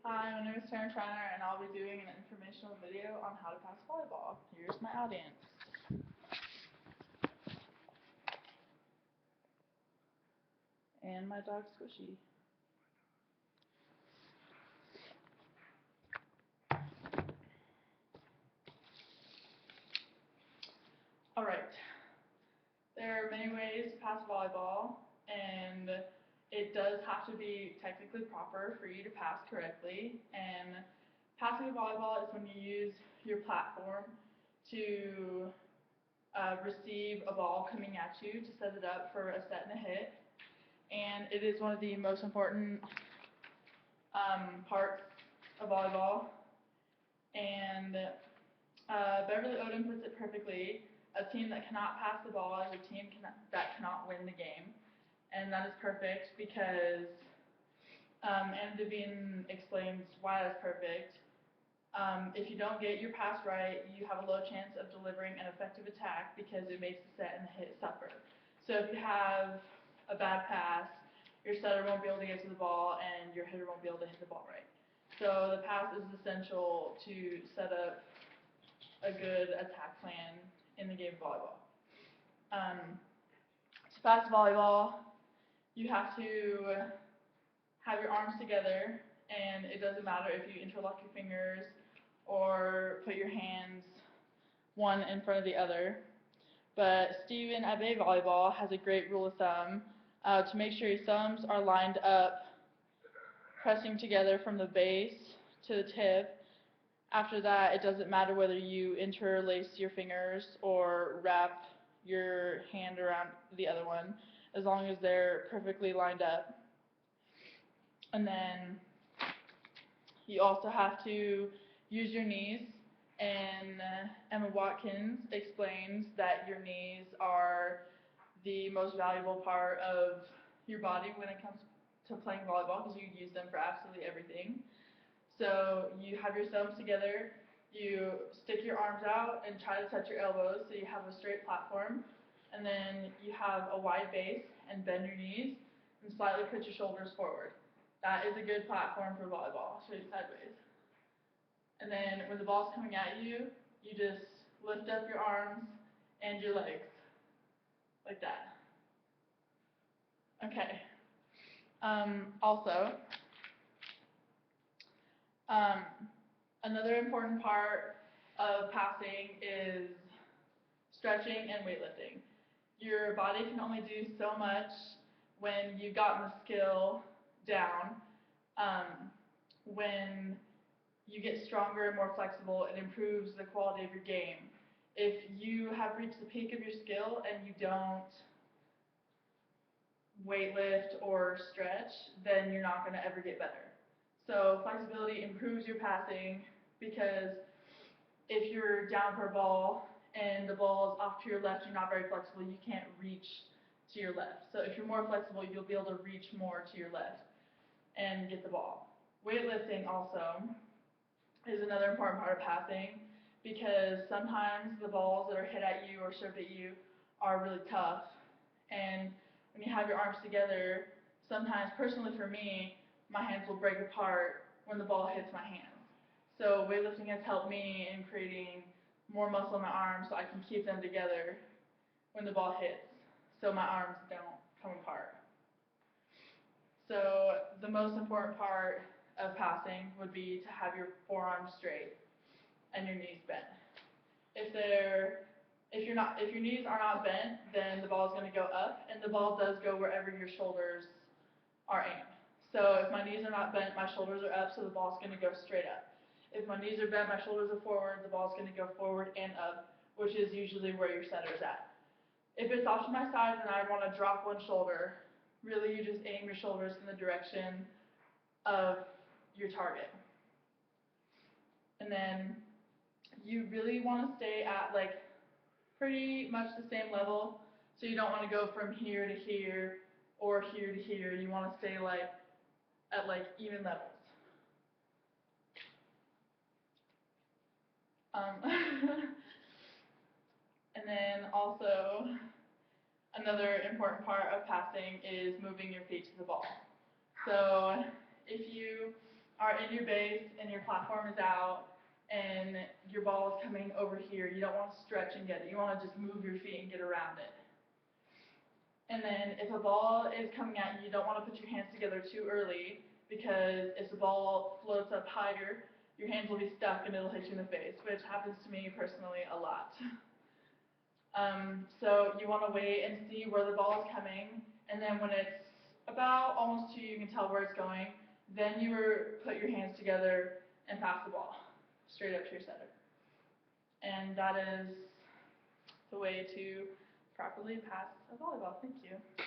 Hi, my name is Taryn Schreiner, and I'll be doing an informational video on how to pass volleyball. Here's my audience. And my dog Squishy. Alright, there are many ways to pass volleyball, and it does have to be technically proper for you to pass correctly. And passing a volleyball is when you use your platform to receive a ball coming at you to set it up for a set and a hit. And it is one of the most important parts of volleyball. And Beverly Odom puts it perfectly. A team that cannot pass the ball is a team that cannot win the game. And that is perfect because Anna Devine explains why that's perfect. If you don't get your pass right, you have a low chance of delivering an effective attack because it makes the set and the hit suffer. So if you have a bad pass, your setter won't be able to get to the ball and your hitter won't be able to hit the ball right. So the pass is essential to set up a good attack plan in the game of volleyball. To pass volleyball, you have to have your arms together, and it doesn't matter if you interlock your fingers or put your hands one in front of the other. But Stephen at Bay Volleyball has a great rule of thumb to make sure your thumbs are lined up, pressing together from the base to the tip. After that, it doesn't matter whether you interlace your fingers or wrap your hand around the other one, as long as they're perfectly lined up. And then you also have to use your knees, and Emma Watkins explains that your knees are the most valuable part of your body when it comes to playing volleyball, because you use them for absolutely everything. So you have your thumbs together, you stick your arms out and try to touch your elbows so you have a straight platform, and then you have a wide base and bend your knees and slightly put your shoulders forward. That is a good platform for volleyball. I'll show you sideways. And then when the ball's coming at you, you just lift up your arms and your legs, like that. Okay. Also, another important part of passing is stretching and weightlifting. Your body can only do so much when you've gotten the skill down. When you get stronger and more flexible, it improves the quality of your game. If you have reached the peak of your skill and you don't weightlift or stretch, then you're not going to ever get better. So flexibility improves your passing, because if you're down for a ball and the ball is off to your left, you're not very flexible, you can't reach to your left. So if you're more flexible, you'll be able to reach more to your left and get the ball. Weightlifting also is another important part of passing, because sometimes the balls that are hit at you or served at you are really tough, and when you have your arms together, sometimes, personally for me, my hands will break apart when the ball hits my hands. So weightlifting has helped me in creating more muscle in my arms so I can keep them together when the ball hits, so my arms don't come apart. So the most important part of passing would be to have your forearms straight and your knees bent. If your knees are not bent, then the ball is going to go up, and the ball does go wherever your shoulders are aimed. So if my knees are not bent, my shoulders are up, so the ball is going to go straight up. If my knees are bent, my shoulders are forward, the ball is going to go forward and up, which is usually where your setter is at. If it's off to my side, then I want to drop one shoulder. Really, you just aim your shoulders in the direction of your target. And then you really want to stay at like pretty much the same level, so you don't want to go from here to here or here to here. You want to stay like at like even levels. And then also, another important part of passing is moving your feet to the ball. So if you are in your base and your platform is out and your ball is coming over here, you don't want to stretch and get it. You want to just move your feet and get around it. And then if a ball is coming at you, you don't want to put your hands together too early, because if the ball floats up higher, your hands will be stuck and it'll hit you in the face, which happens to me personally a lot. So you want to wait and see where the ball is coming, and then when it's about almost to you, you can tell where it's going, then you put your hands together and pass the ball straight up to your setter. And that is the way to properly pass a volleyball. Thank you.